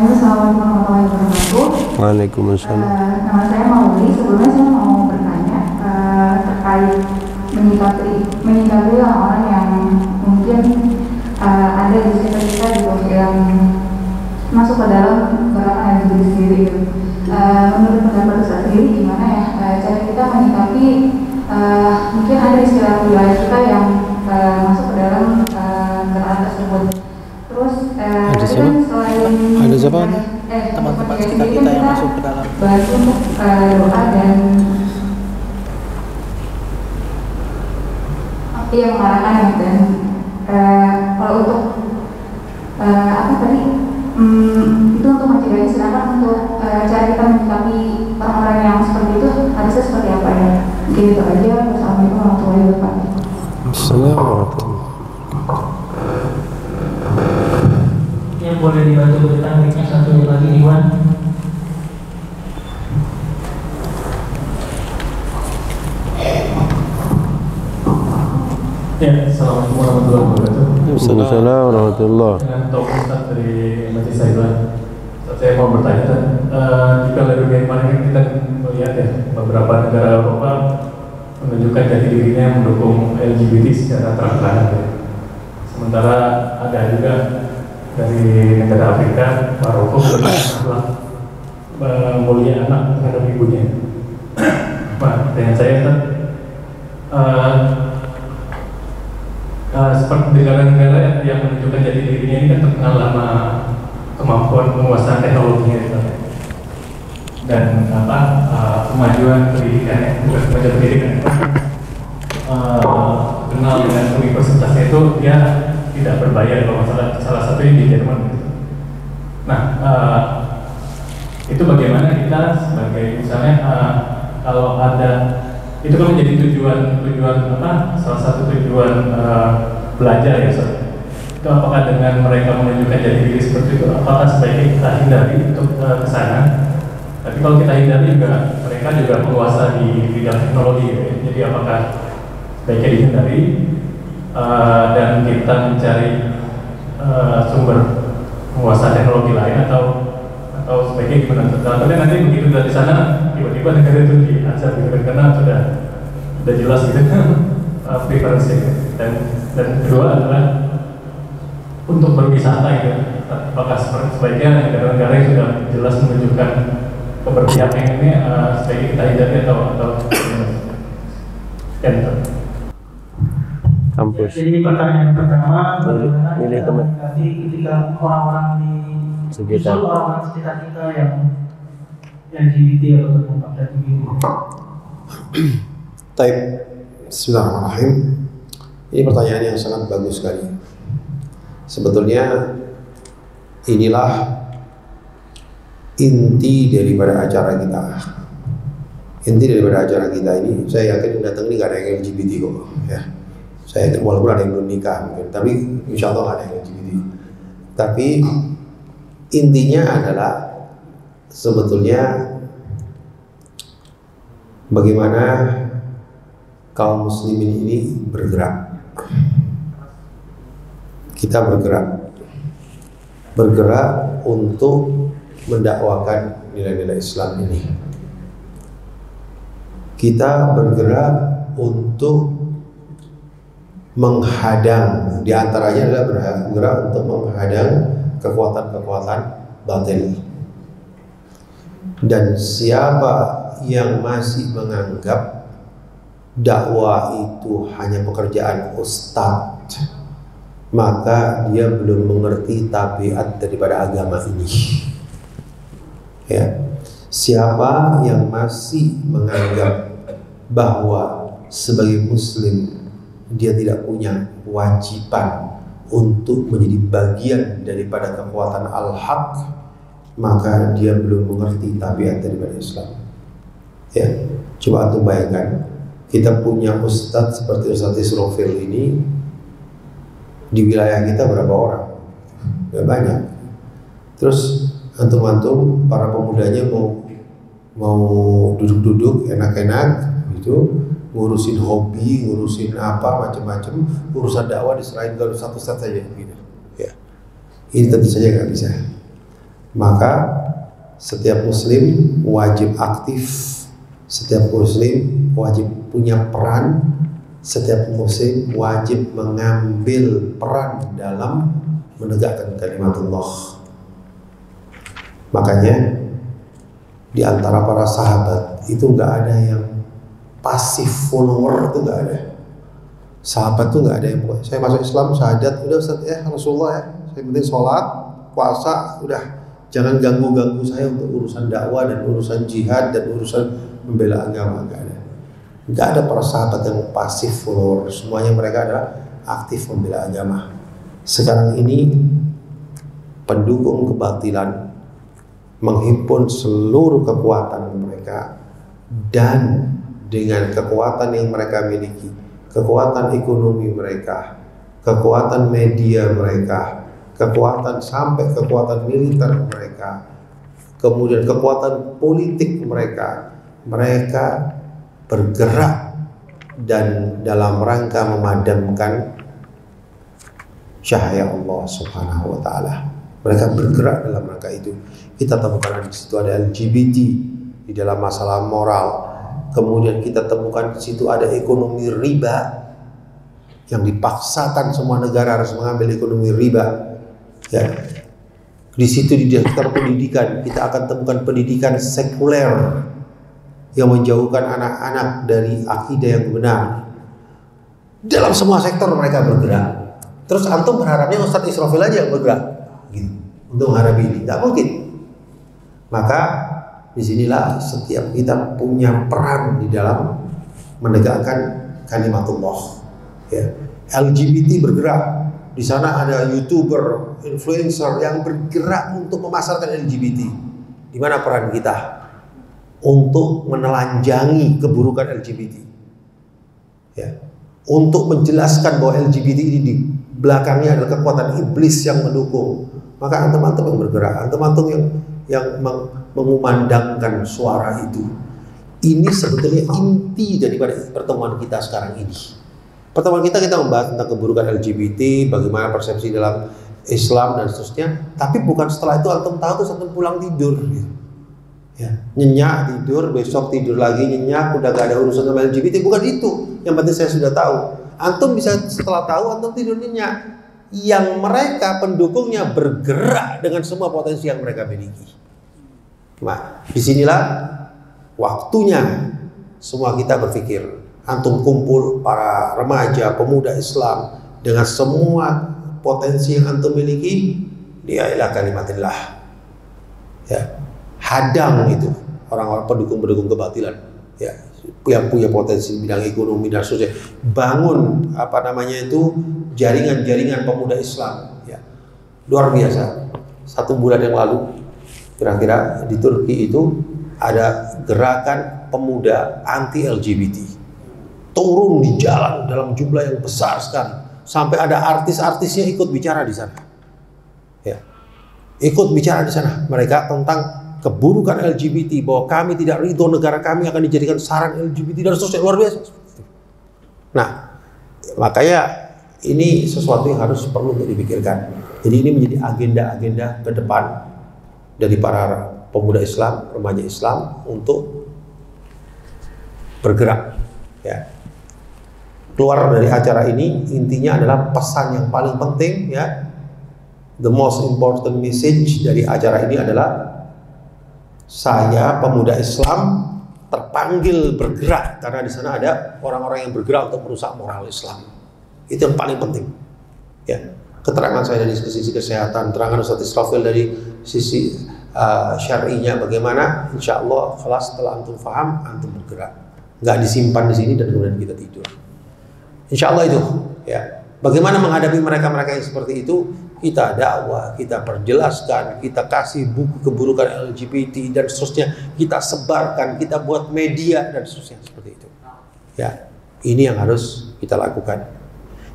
Assalamualaikum warahmatullahi wabarakatuh. Waalaikumsalam. Nama saya Mauli. Sebelumnya saya mau bertanya terkait menyikapi orang-orang yang mungkin ada di sekitar kita gitu, yang masuk ke dalam gerakan LGBT sendiri gitu. Menurut pendapat Ustaz sendiri gimana ya cara kita menyikapi mungkin ada di sekitar wilayah kita yang masuk ke dalam gerakan tersebut. Terus ada siapa? Ada siapa? Teman-teman kita yang masuk ke dalam. Bantu untuk doa dan yang mengarahkan dan kalau untuk apa tadi itu untuk mencegahnya, sedangkan untuk cara kita menyikapi orang-orang yang seperti itu harusnya seperti apa ya? Mungkin itu aja. Wassalamualaikum warahmatullahi wabarakatuh. Assalamualaikum. Yang boleh dibantu berikan linknya satu lagi, Iwan. Ya, assalamualaikum warahmatullahi wabarakatuh. Assalamualaikum warahmatullahi. Dengan Tok Ustaz dari Majlis Saiban, saya mau bertanya, jika dari dunia kemarin kita melihat ya beberapa negara Eropa menunjukkan jati dirinya mendukung LGBT secara terang-terangan. Ya. Sementara ada juga dari negara Afrika, Maroko, telah mulia anak terhadap ibunya. Nah, dengan saya seperti negara-negara yang menunjukkan jati dirinya ini kan terkenal lama kemampuan penguasaan teknologinya dan kemajuan pendidikan, bukan kemajuan pendidikan, kenal dengan universitasnya itu dia tidak berbayar kalau salah satunya di Jerman. Nah, itu bagaimana kita sebagai misalnya kalau ada itu kan menjadi tujuan salah satu tujuan belajar ya, itu apakah dengan mereka menunjukkan jati diri seperti itu, apakah sebaiknya kita hindari untuk ke sana? Tapi kalau kita hindari juga mereka juga penguasa di bidang teknologi, ya. Jadi apakah sebaiknya dihindari dan kita mencari sumber penguasa teknologi lain atau sebaiknya gimana? Tapi nanti begitu dari sana tiba-tiba negara itu diazab gitu, karena sudah jelas gitu preferensi. Dan kedua adalah untuk berwisata gitu. Apakah sebaiknya negara-negara yang sudah jelas menunjukkan keberpihakan ini sebaiknya kita hindari atau Kampus. Jadi pertanyaan pertama, bagaimana Milih kita teman. menyikapi ketika orang-orang di Sekitar. orang-orang sekitar kita yang LGBT atau terbuka dari gitu. Taib, bismillahirrahmanirrahim. Ini pertanyaan yang sangat bagus sekali. Sebetulnya inilah inti daripada acara kita. Inti daripada acara kita ini, saya yakin yang datang ini gak ada yang LGBT kok, ya. Saya yakin walaupun ada yang belum nikah mungkin, tapi insya Allah gak ada yang LGBT. Tapi intinya adalah sebetulnya bagaimana kaum muslimin ini bergerak. Kita bergerak untuk mendakwakan nilai-nilai Islam ini. Kita bergerak untuk menghadang, diantaranya adalah bergerak untuk menghadang kekuatan-kekuatan batin. Dan siapa yang masih menganggap dakwah itu hanya pekerjaan ustadz, maka dia belum mengerti tabiat daripada agama ini. Ya. Siapa yang masih menganggap bahwa sebagai muslim dia tidak punya kewajiban untuk menjadi bagian daripada kekuatan al-haq, maka dia belum mengerti tabiat daripada Islam. Ya, coba antum bayangkan, kita punya ustadz seperti Ustadz Israfil ini di wilayah kita berapa orang? Gak banyak. Terus antum-antum para pemudanya mau duduk-duduk enak-enak gitu, ngurusin hobi, ngurusin apa macam-macam, urusan dakwah diserahin ke satu ustadz saja gitu. Ya. Ini tentu saja nggak bisa. Maka setiap muslim wajib aktif, setiap muslim wajib punya peran, setiap muslim wajib mengambil peran dalam menegakkan kalimatullah. Makanya di antara para sahabat itu nggak ada yang pasif follower, itu nggak ada. Sahabat tuh nggak ada yang saya masuk Islam syahadat udah Ustaz ya Rasulullah ya, saya penting sholat puasa udah, jangan ganggu saya untuk urusan dakwah dan urusan jihad dan urusan membela agama. Nggak ada para sahabat yang pasif follower, semuanya mereka adalah aktif membela agama. Sekarang ini pendukung kebatilan menghimpun seluruh kekuatan mereka, dan dengan kekuatan yang mereka miliki, kekuatan ekonomi mereka, kekuatan media mereka, kekuatan sampai kekuatan militer mereka, kemudian kekuatan politik mereka, mereka bergerak dan dalam rangka memadamkan cahaya Allah Subhanahu wa taala. Mereka bergerak dalam rangka itu. Kita temukan di situ ada LGBT di dalam masalah moral. Kemudian kita temukan di situ ada ekonomi riba yang dipaksakan semua negara harus mengambil ekonomi riba. Ya. Di situ di sektor pendidikan kita akan temukan pendidikan sekuler yang menjauhkan anak-anak dari akidah yang benar. Dalam semua sektor mereka bergerak. Terus antum berharapnya Ustadz Israfil aja yang bergerak gitu, untuk menghadapi ini? Nggak mungkin. Maka disinilah setiap kita punya peran di dalam menegakkan kalimatullah. Ya. LGBT bergerak. Di sana ada YouTuber, influencer yang bergerak untuk memasarkan LGBT. Di mana peran kita? Untuk menelanjangi keburukan LGBT, ya, untuk menjelaskan bahwa LGBT ini di belakangnya adalah kekuatan iblis yang mendukung. Maka antum-antum yang bergerak, antum-antum yang mengumandangkan suara itu. Ini sebetulnya inti daripada pertemuan kita sekarang ini. Pertemuan kita membahas tentang keburukan LGBT, bagaimana persepsi dalam Islam dan seterusnya. Tapi bukan setelah itu antum tahu terus antum pulang tidur. Ya, nyenyak tidur, besok tidur lagi nyenyak, udah gak ada urusan sama LGBT. Bukan itu, yang penting saya sudah tahu. Antum bisa setelah tahu antum tidur nyenyak. Yang mereka pendukungnya bergerak dengan semua potensi yang mereka miliki. Nah, disinilah waktunya semua kita berpikir. Antum kumpul para remaja, pemuda Islam dengan semua potensi yang antum miliki, diailah kalimatillah. Ya. Hadang itu orang-orang pendukung kebatilan, ya, yang punya potensi di bidang ekonomi dan seterusnya. Bangun jaringan-jaringan pemuda Islam, ya, luar biasa. 1 bulan yang lalu kira-kira di Turki itu ada gerakan pemuda anti LGBT turun di jalan dalam jumlah yang besar sekali, sampai ada artis-artisnya ikut bicara di sana, ya, ikut bicara di sana mereka tentang keburukan LGBT, bahwa kami tidak ridho negara kami akan dijadikan sarang LGBT dan seterusnya. Luar biasa. Nah, makanya ini sesuatu yang harus perlu untuk dipikirkan. Jadi ini menjadi agenda-agenda ke depan dari para pemuda Islam, remaja Islam untuk bergerak. Ya. Keluar dari acara ini intinya adalah pesan yang paling penting, ya. The most important message dari acara ini adalah saya pemuda Islam terpanggil bergerak karena di sana ada orang-orang yang bergerak untuk merusak moral Islam. Itu yang paling penting. Ya, keterangan saya dari sisi kesehatan, terangan Ustaz Israfil dari sisi syar'inya bagaimana, insya Allah kelas setelah antum faham, antum bergerak. Nggak disimpan di sini dan kemudian kita tidur. Insya Allah itu. Ya, bagaimana menghadapi mereka-mereka yang seperti itu? Kita dakwah, kita perjelaskan, kita kasih buku keburukan LGBT dan seterusnya, kita sebarkan, kita buat media dan seterusnya seperti itu. Ya, ini yang harus kita lakukan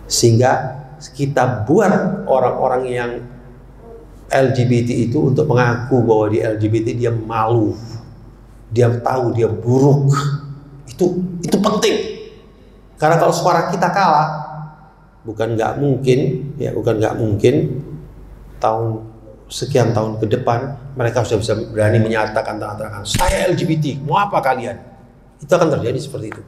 sehingga kita buat orang-orang yang LGBT itu untuk mengaku bahwa dia LGBT, dia malu, dia tahu dia buruk. Itu penting. Karena kalau suara kita kalah, bukan nggak mungkin tahun sekian tahun ke depan mereka sudah bisa berani menyatakan terang-terangan, saya LGBT, mau apa kalian? Itu akan terjadi seperti itu.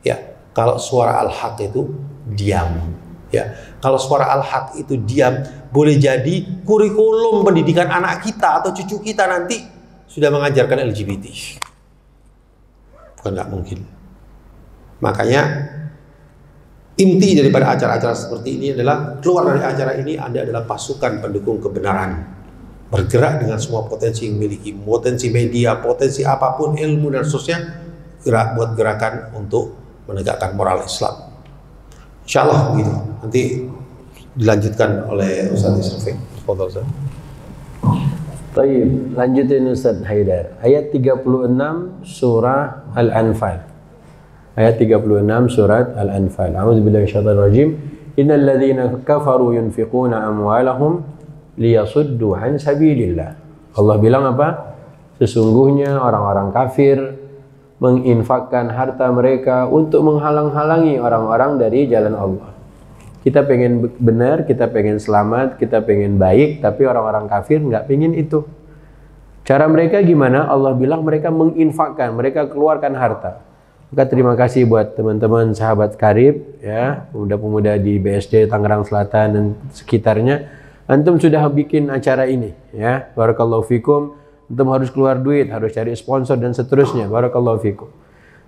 Ya, kalau suara al-haq itu diam. Ya, kalau suara al-haq itu diam, boleh jadi kurikulum pendidikan anak kita atau cucu kita nanti sudah mengajarkan LGBT. Bukan nggak mungkin. Makanya inti daripada acara-acara seperti ini adalah keluar dari acara ini Anda adalah pasukan pendukung kebenaran, bergerak dengan semua potensi yang miliki, potensi media, potensi apapun, ilmu dan seterusnya, gerak buat gerakan untuk menegakkan moral Islam. Insya Allah begitu. Nanti dilanjutkan oleh Ustaz Israfil. Fadhal Ustaz. Baik, lanjutin Ustaz Haidar. Ayat 36 surah Al-Anfal. Ayat 36 surat Al-Anfal. A'udzubillahi minasyaitonir rajim. Innal ladzina kafaru yunfiquna amwalahum liyasuddu an sabilillah. Allah bilang apa? Sesungguhnya orang-orang kafir menginfakkan harta mereka untuk menghalang-halangi orang-orang dari jalan Allah. Kita pengen benar, kita pengen selamat, kita pengen baik, tapi orang-orang kafir nggak pengen itu. Cara mereka gimana? Allah bilang mereka menginfakkan, mereka keluarkan harta. Maka terima kasih buat teman-teman sahabat karib, ya, pemuda-pemuda di BSD Tangerang Selatan dan sekitarnya. Antum sudah bikin acara ini, ya. Barakallahu fikum. Antum harus keluar duit, harus cari sponsor dan seterusnya. Barakallahu fikum.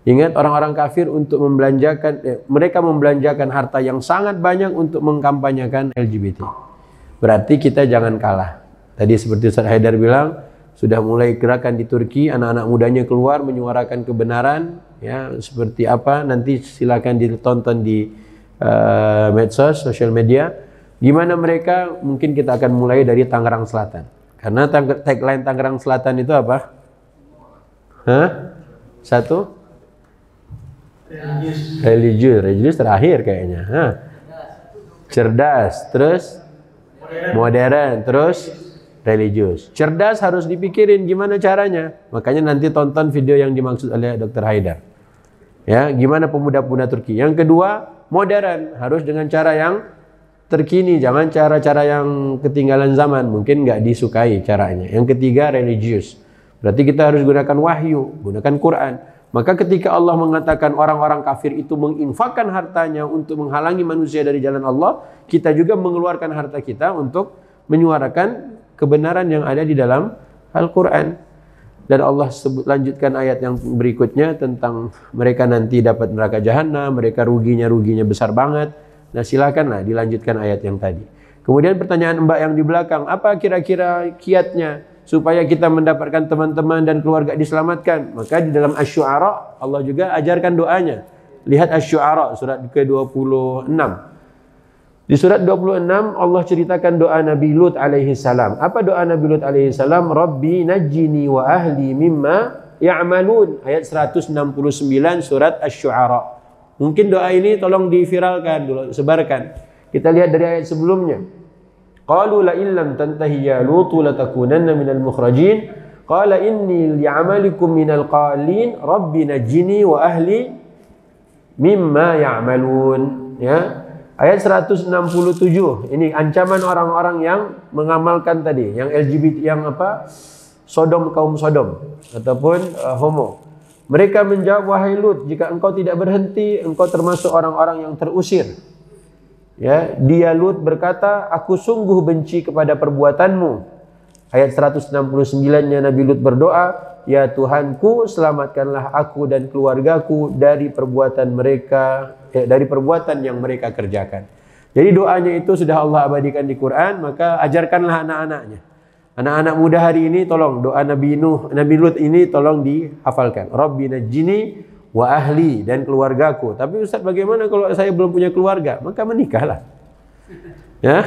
Ingat, orang-orang kafir untuk membelanjakan, mereka membelanjakan harta yang sangat banyak untuk mengkampanyekan LGBT. Berarti kita jangan kalah. Tadi seperti Ustaz Haidar bilang, sudah mulai gerakan di Turki, anak-anak mudanya keluar menyuarakan kebenaran, ya, seperti apa nanti silakan ditonton di medsos, sosial media. Gimana mereka? Mungkin kita akan mulai dari Tangerang Selatan. Karena tagline Tangerang Selatan itu apa? Satu? Religius terakhir kayaknya. Cerdas, terus modern, terus religius. Cerdas harus dipikirin gimana caranya. Makanya nanti tonton video yang dimaksud oleh Dr. Haidar. Ya, gimana pemuda-pemuda Turki. Yang kedua, modern, harus dengan cara yang terkini, jangan cara-cara yang ketinggalan zaman, mungkin nggak disukai caranya. Yang ketiga, religius. Berarti kita harus gunakan wahyu, gunakan Quran. Maka ketika Allah mengatakan orang-orang kafir itu menginfakkan hartanya untuk menghalangi manusia dari jalan Allah, kita juga mengeluarkan harta kita untuk menyuarakan kebenaran yang ada di dalam Al-Quran. Dan Allah lanjutkan ayat yang berikutnya tentang mereka nanti dapat neraka jahanam, mereka ruginya besar banget. Nah, silakanlah dilanjutkan ayat yang tadi. Kemudian pertanyaan Mbak yang di belakang, apa kira-kira kiatnya supaya kita mendapatkan teman-teman dan keluarga diselamatkan? Maka di dalam Asy-Syu'ara Allah juga ajarkan doanya. Lihat Asy-Syu'ara surat ke-26. Di surat 26 Allah ceritakan doa Nabi Lut alaihi salam. Apa doa Nabi Lut alaihi salam? Rabbi najjini wa ahli mimma ya'malun. Ayat 169 surat Asy-Syu'ara. Mungkin doa ini tolong diviralkan dulu, sebarkan. Kita lihat dari ayat sebelumnya. Qalu la illam tantahi ya Lut latakunanna minal mukhrajin. Qala inni li'amalikum minal qalin. Rabbi najjini wa ahli mimma ya'malun. Ya. Ayat 167, ini ancaman orang-orang yang mengamalkan tadi, yang LGBT, yang apa? Sodom, kaum Sodom ataupun homo. Mereka menjawab, wahai Lut, jika engkau tidak berhenti, engkau termasuk orang-orang yang terusir. Ya, dia Lut berkata, aku sungguh benci kepada perbuatanmu. Ayat 169-nya Nabi Lut berdoa, ya Tuhanku, selamatkanlah aku dan keluargaku dari perbuatan mereka, dari perbuatan yang mereka kerjakan. Jadi doanya itu sudah Allah abadikan di Quran, maka ajarkanlah anak-anaknya. Anak-anak muda hari ini tolong doa Nabi Lut ini tolong dihafalkan. Rabbi najjini wa ahli, dan keluargaku. Tapi Ustaz, bagaimana kalau saya belum punya keluarga? Maka menikahlah. Ya.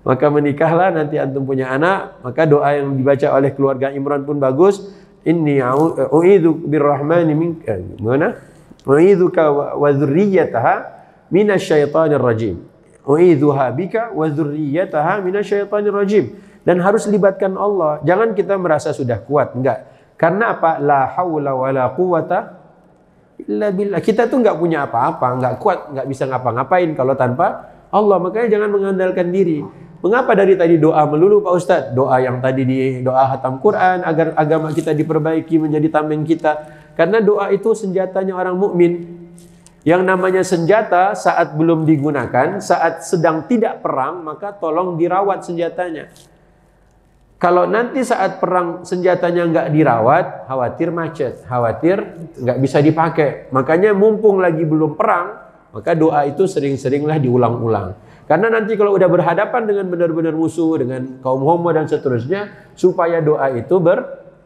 Maka menikahlah, nanti antum punya anak, maka doa yang dibaca oleh keluarga Imran pun bagus. Inni a'udzu birrahmani minka, mana? U'idzuka wa dzurriyyataha minasyaitonir rajim. U'idzuha bika wa dzurriyyataha minasyaitonir rajim. Dan harus libatkan Allah. Jangan kita merasa sudah kuat, enggak. Karena apa? La haula wala quwata illa billah. Kita tuh enggak punya apa-apa, enggak kuat, enggak bisa ngapa-ngapain kalau tanpa Allah. Makanya jangan mengandalkan diri. Mengapa dari tadi doa melulu Pak Ustadz? Doa yang tadi di doa khatam Quran agar agama kita diperbaiki menjadi tameng kita. Karena doa itu senjatanya orang mukmin. Yang namanya senjata saat belum digunakan, saat sedang tidak perang, maka tolong dirawat senjatanya. Kalau nanti saat perang senjatanya nggak dirawat, khawatir macet, khawatir nggak bisa dipakai. Makanya mumpung lagi belum perang, maka doa itu sering-seringlah diulang-ulang. Karena nanti kalau udah berhadapan dengan benar-benar musuh, dengan kaum homo dan seterusnya, supaya doa itu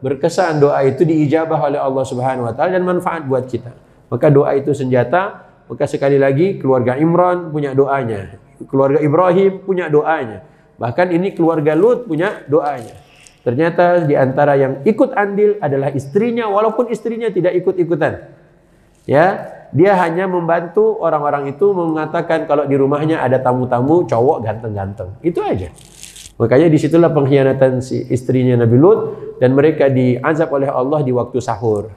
berkesan, doa itu diijabah oleh Allah Subhanahu wa taala dan manfaat buat kita. Maka doa itu senjata. Maka sekali lagi keluarga Imran punya doanya, keluarga Ibrahim punya doanya, bahkan ini keluarga Lut punya doanya. Ternyata di antara yang ikut andil adalah istrinya, walaupun istrinya tidak ikut-ikutan. Ya, dia hanya membantu orang-orang itu mengatakan kalau di rumahnya ada tamu-tamu cowok ganteng-ganteng. Itu aja. Makanya disitulah pengkhianatan si istrinya Nabi Lut, dan mereka diazab oleh Allah di waktu sahur.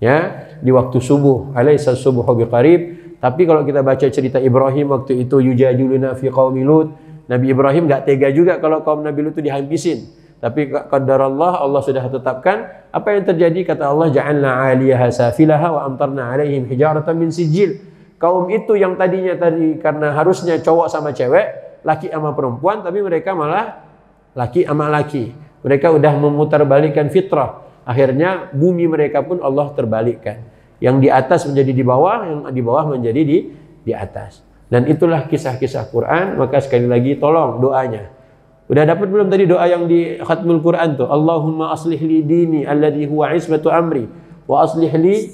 Ya, di waktu subuh, alaisa subuhu biqarib. Tapi kalau kita baca cerita Ibrahim waktu itu, yujadiluna fi qaumi Lut, Nabi Ibrahim enggak tega juga kalau kaum Nabi Lut itu dihampisin. Tapi qadarullah, Allah sudah tetapkan. Apa yang terjadi? Kata Allah, ja'alna 'aliyaha safilaha wa amtarna 'alaihim hijaratan min sijil. Kaum itu yang tadinya karena harusnya cowok sama cewek, laki sama perempuan, tapi mereka malah laki sama laki. Mereka udah memutarbalikkan fitrah. Akhirnya bumi mereka pun Allah terbalikkan. Yang di atas menjadi di bawah, yang di bawah menjadi di atas. Dan itulah kisah-kisah Quran. Maka sekali lagi tolong doanya. Udah dapat belum tadi doa yang di khatmul Quran tuh? Allahumma aslih li dini alladhi huwa isbatu amri wa aslih li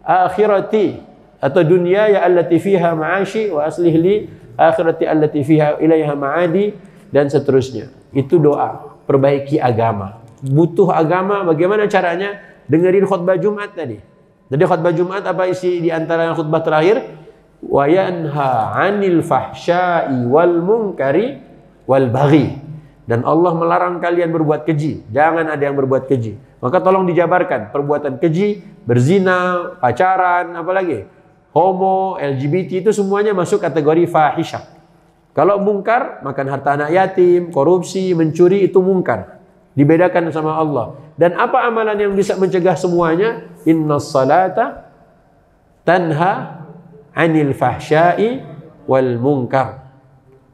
akhirati atau dunya ya allati fiha ma'ashi wa aslih li akhirati allati fiha ilaiha ma'adi dan seterusnya. Itu doa perbaiki agama. Butuh agama, bagaimana caranya? Dengerin khutbah Jumat tadi. Jadi khutbah Jumat apa isi di antara khutbah terakhir? Wa yanha 'anil fahsya'i wal munkari wal baghi. Dan Allah melarang kalian berbuat keji. Jangan ada yang berbuat keji. Maka tolong dijabarkan perbuatan keji, berzina, pacaran, apalagi homo, LGBT itu semuanya masuk kategori fahisyah. Kalau mungkar, makan harta anak yatim, korupsi, mencuri itu mungkar. Dibedakan sama Allah. Dan apa amalan yang bisa mencegah semuanya? Innas salata tanha 'anil fahsya'i wal munkar.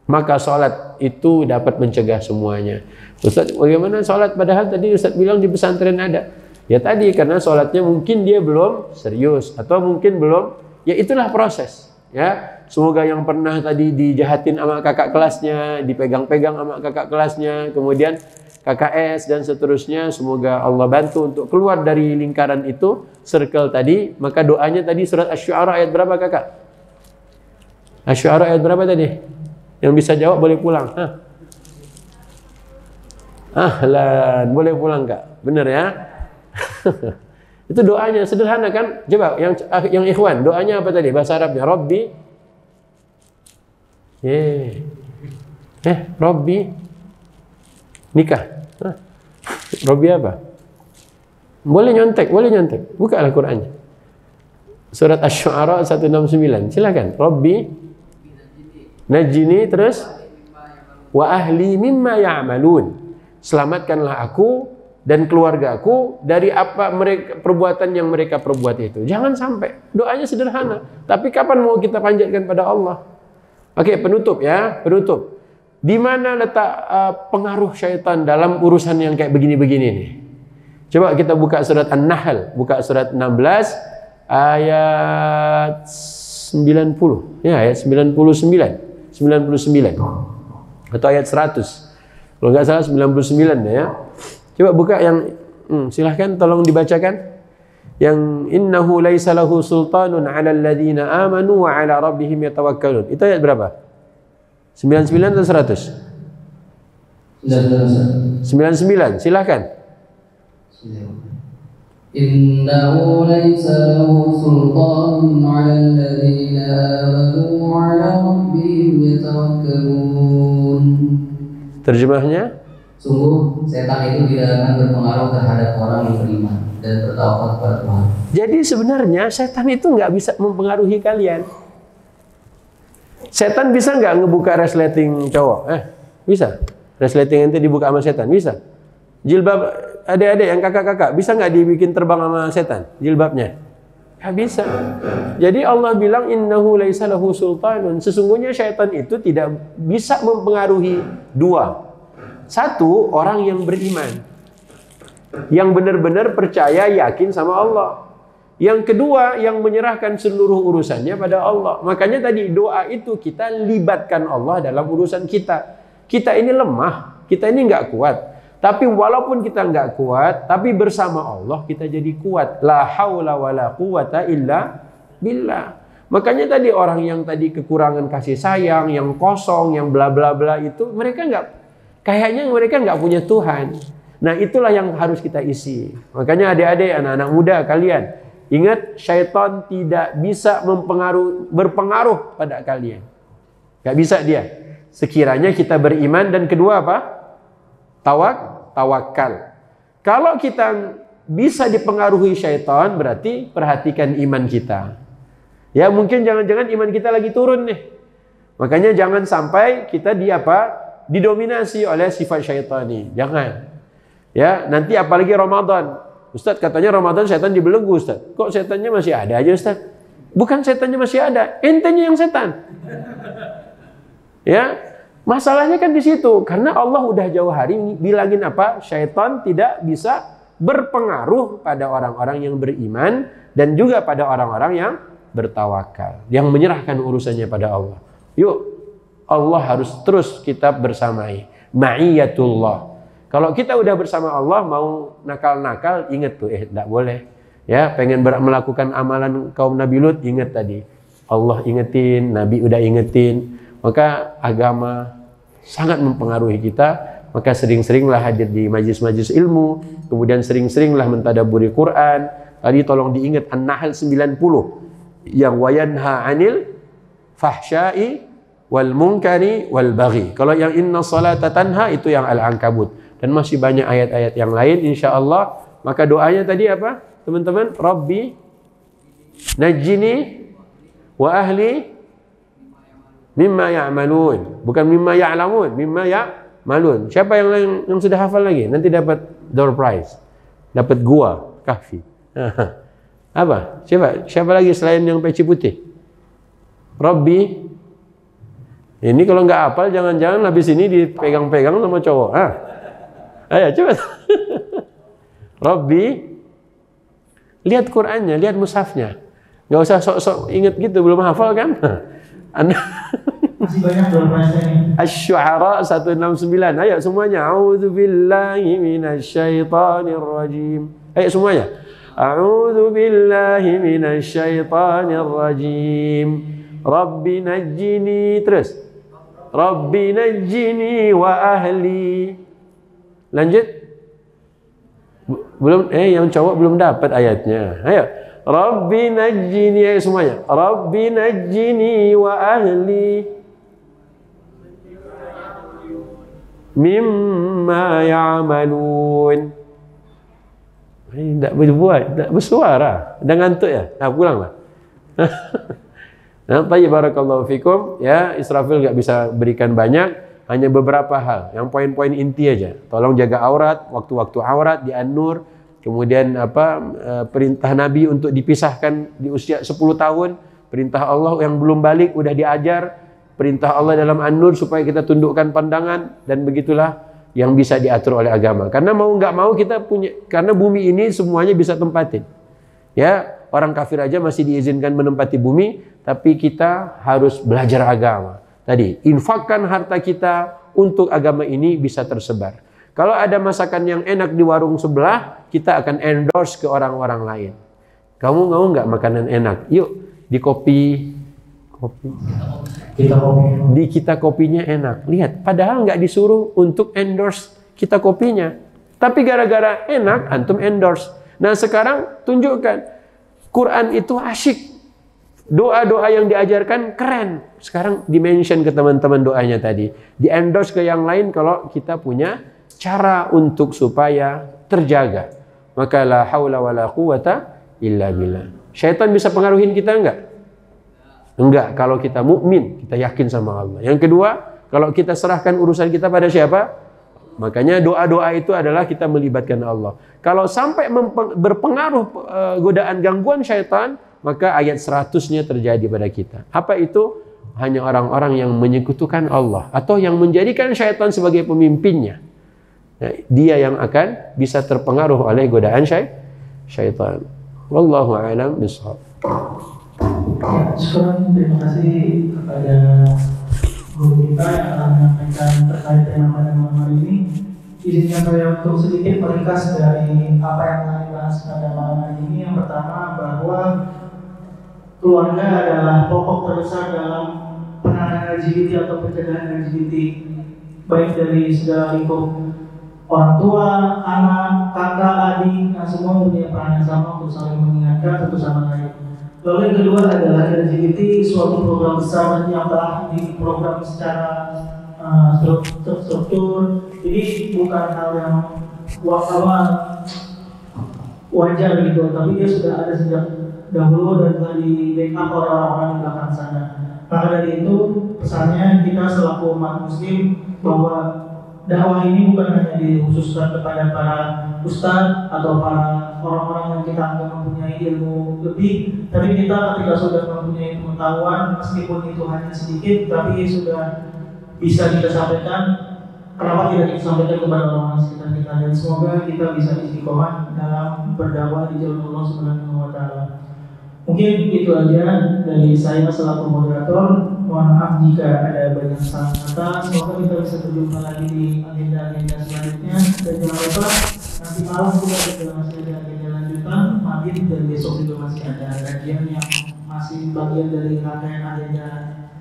Maka salat itu dapat mencegah semuanya. Ustaz, bagaimana salat padahal tadi Ustaz bilang di pesantren ada? Ya tadi karena salatnya mungkin dia belum serius atau mungkin belum, ya itulah proses. Ya, semoga yang pernah tadi dijahatin sama kakak kelasnya, dipegang-pegang sama kakak kelasnya, kemudian KKS dan seterusnya, semoga Allah bantu untuk keluar dari lingkaran itu, circle tadi. Maka doanya tadi surat Asy-Syu'ara ayat berapa kakak? Asy-Syu'ara ayat berapa tadi? Yang bisa jawab boleh pulang. Ahlan, boleh pulang kak. Bener ya? Itu doanya sederhana kan? Coba yang ikhwan, doanya apa tadi? Bahasa Arabnya Rabbi. Rabbi nikah. Rabbi apa? Boleh nyontek, boleh nyontek. Buka Al-Qur'annya. Surat Asy-Syu'ara 169. Silakan. Rabbi najini terus wa ahli mimma ya'malun. Selamatkanlah aku dan keluargaku dari apa mereka perbuatan yang mereka perbuat itu. Jangan sampai. Doanya sederhana, tapi kapan mau kita panjatkan pada Allah? Oke, penutup ya, penutup. Di mana letak pengaruh syaitan dalam urusan yang kayak begini-begini nih? Coba kita buka surat An-Nahl, buka surat 16 ayat 90. Ya, ayat 99 atau ayat 100. Kalau nggak salah 99 ya. Coba buka yang silahkan tolong dibacakan. Yang innahu laisa lahu sultanun 'alal ladzina amanu wa 'ala rabbihim yatawakkalun. Itu ayat berapa? 99 atau 100? 99. Silahkan. Innahu laisa lahu sultanun 'alal ladzina amanu wa 'ala rabbihim yatawakkalun. Terjemahnya? Sungguh setan itu tidak akan berpengaruh terhadap orang yang beriman dan bertawakal kepada Tuhan. Jadi sebenarnya setan itu nggak bisa mempengaruhi kalian. Setan bisa nggak ngebuka resleting cowok? Bisa. Resleting ente dibuka sama setan? Bisa. Jilbab adik-adik yang kakak-kakak, bisa nggak dibikin terbang sama setan? Jilbabnya? Ya bisa. Jadi Allah bilang innahu laisa lahu sultanun. Sesungguhnya syaitan itu tidak bisa mempengaruhi dua. Satu, orang yang beriman, yang benar-benar percaya, yakin sama Allah. Yang kedua, yang menyerahkan seluruh urusannya pada Allah. Makanya tadi doa itu kita libatkan Allah dalam urusan kita. Kita ini lemah, kita ini nggak kuat. Tapi walaupun kita nggak kuat, tapi bersama Allah kita jadi kuat. La haula wala quwata illa billah. Makanya tadi orang yang tadi kekurangan kasih sayang, yang kosong, yang bla bla bla itu, mereka nggak punya Tuhan. Nah, itulah yang harus kita isi. Makanya adik-adik, anak-anak muda kalian, ingat, syaitan tidak bisa berpengaruh pada kalian. Gak bisa dia. Sekiranya kita beriman, dan kedua apa? Tawakal. Kalau kita bisa dipengaruhi syaitan, berarti perhatikan iman kita. Ya, mungkin jangan-jangan iman kita lagi turun nih. Makanya jangan sampai kita didominasi oleh sifat syaitani. Jangan. Ya, nanti apalagi Ramadan. Ustaz, katanya Ramadan setan dibelenggu, Ustaz. Kok setannya masih ada aja, Ustaz? Bukan setannya masih ada, entenya yang setan. Ya, masalahnya kan di situ. Karena Allah udah jauh hari bilangin apa? Syaitan tidak bisa berpengaruh pada orang-orang yang beriman dan juga pada orang-orang yang bertawakal, yang menyerahkan urusannya pada Allah. Yuk, Allah harus terus kita bersamai. Ma'iyatullah. Kalau kita udah bersama Allah, mau nakal-nakal, ingat tuh, tidak boleh. Ya, pengen melakukan amalan kaum Nabi Lut, ingat tadi. Allah ingetin, Nabi udah ingetin. Maka agama sangat mempengaruhi kita. Maka sering-seringlah hadir di majlis-majlis ilmu. Kemudian sering-seringlah mentadaburi Quran. Tadi tolong diingat An-Nahl 90. Yang wayanha anil fahsyai wal munkari wal baghi. Kalau yang inna salata tanha, itu yang Al-Ankabut. Dan masih banyak ayat-ayat yang lain, insya Allah. Maka doanya tadi apa, teman-teman? Rabbi najjini wa ahli mimma ya'malun. Bukan mimma ya'lamun, mimma ya'malun. Siapa yang sudah hafal lagi? Nanti dapat door prize. Dapat gua, kahfi. Apa? Siapa lagi selain yang peci putih? Rabbi. Ini kalau nggak hafal, jangan-jangan habis ini dipegang-pegang sama cowok. Ayo coba. Rabbi, lihat Qur'annya, lihat mushafnya. Nggak usah sok-sok inget gitu, belum hafal kan? Masih banyak doa-doanya ini. Asy-Syu'ara 169. Ayo semuanya. A'udzubillahi minasyaitonir rajim. Ayo semuanya. A'udzubillahi minasyaitonir rajim. Rabbi najjini. Terus. Rabbi najjini wa ahli. Lanjut. Belum, yang cowok belum dapat ayatnya. Ayo. Rabbi najjini, ayo semuanya. Rabbi najjini wa ahli mimma ya'malun. Tidak berbuat, tidak bersuara. Udah ngantuk ya? Nah, pulanglah. Nah, tayyib, barakallahu fikum. Ya, Israfil nggak bisa berikan banyak. Hanya beberapa hal, yang poin-poin inti aja. Tolong jaga aurat, waktu-waktu aurat di An-Nur. Kemudian perintah Nabi untuk dipisahkan di usia 10 tahun. Perintah Allah yang belum balik udah diajar. Perintah Allah dalam An-Nur supaya kita tundukkan pandangan. Dan begitulah yang bisa diatur oleh agama. Karena mau nggak mau kita punya, karena bumi ini semuanya bisa tempatin. Ya, orang kafir aja masih diizinkan menempati bumi, tapi kita harus belajar agama. Tadi, infakkan harta kita untuk agama ini bisa tersebar. Kalau ada masakan yang enak di warung sebelah, kita akan endorse ke orang-orang lain. Kamu mau nggak makanan enak? Yuk, di kita kopinya enak. Lihat, padahal nggak disuruh untuk endorse kita kopinya. Tapi gara-gara enak, antum endorse. Nah sekarang tunjukkan, Quran itu asyik. Doa-doa yang diajarkan keren. Sekarang dimention ke teman-teman doanya tadi. Di-endorse ke yang lain kalau kita punya cara untuk supaya terjaga. Maka la haula wa la quwata illa billah. Syaitan bisa pengaruhin kita enggak? Enggak, kalau kita mukmin, kita yakin sama Allah. Yang kedua, Kalau kita serahkan urusan kita pada siapa? Makanya doa-doa itu adalah kita melibatkan Allah. Kalau sampai berpengaruh godaan gangguan syaitan, maka ayat 100-nya terjadi pada kita. Apa itu? Hanya orang-orang yang menyekutukan Allah atau yang menjadikan syaitan sebagai pemimpinnya. Nah, dia yang akan bisa terpengaruh oleh godaan syaitan. Wallahu a'lam bishawab. Ya, sekarang terima kasih kepada guru kita yang telah menyampaikan terkait tema pada malam hari ini. Izinkan saya untuk sedikit meringkas dari apa yang telah dibahas pada malam hari ini. Yang pertama, bahwa keluarga adalah pokok terbesar dalam penanganan LGBT atau pencegahan LGBT, baik dari segala lingkup orang tua, anak, kakak, adik, semua punya peran yang sama untuk saling mengingatkan satu sama lain. Lalu yang kedua adalah LGBT suatu program besar yang telah diprogram secara struktur. Jadi bukan hal yang wajar gitu, tapi dia sudah ada sejak dahulu dan telah di backup oleh orang-orang di belakang sana. Maka dari itu pesannya kita selaku umat muslim bahwa dakwah ini bukan hanya dikhususkan kepada para ustadz atau para orang-orang yang kita anggap mempunyai ilmu lebih, tapi kita ketika sudah mempunyai pengetahuan, meskipun itu hanya sedikit, tapi sudah bisa kita sampaikan. Kenapa tidak kita sampaikan kepada orang-orang sekitar kita, dan semoga kita bisa istiqomah dalam berdakwah di jalan Allah Subhanahu wa Ta'ala. Mungkin itu aja dari saya selaku moderator. Mohon maaf jika ada banyak salah kata. Semoga kita bisa berjumpa lagi di agenda-agenda selanjutnya. Dan jangan lupa nanti malam juga masih ada agenda lanjutan. Maghrib dan besok juga masih ada kajian yang masih bagian dari rangkaian agenda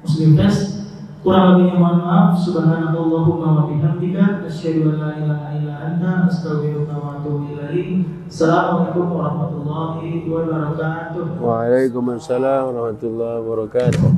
Muslim Fest. Kurang lebihnya mohon maaf. Subhanallahumma wa bihamdika asyhadu an la ilaha illa anta astaghfiruka wa atubu ilaik. Assalamualaikum warahmatullahi wabarakatuh. Waalaikumsalam warahmatullahi wabarakatuh.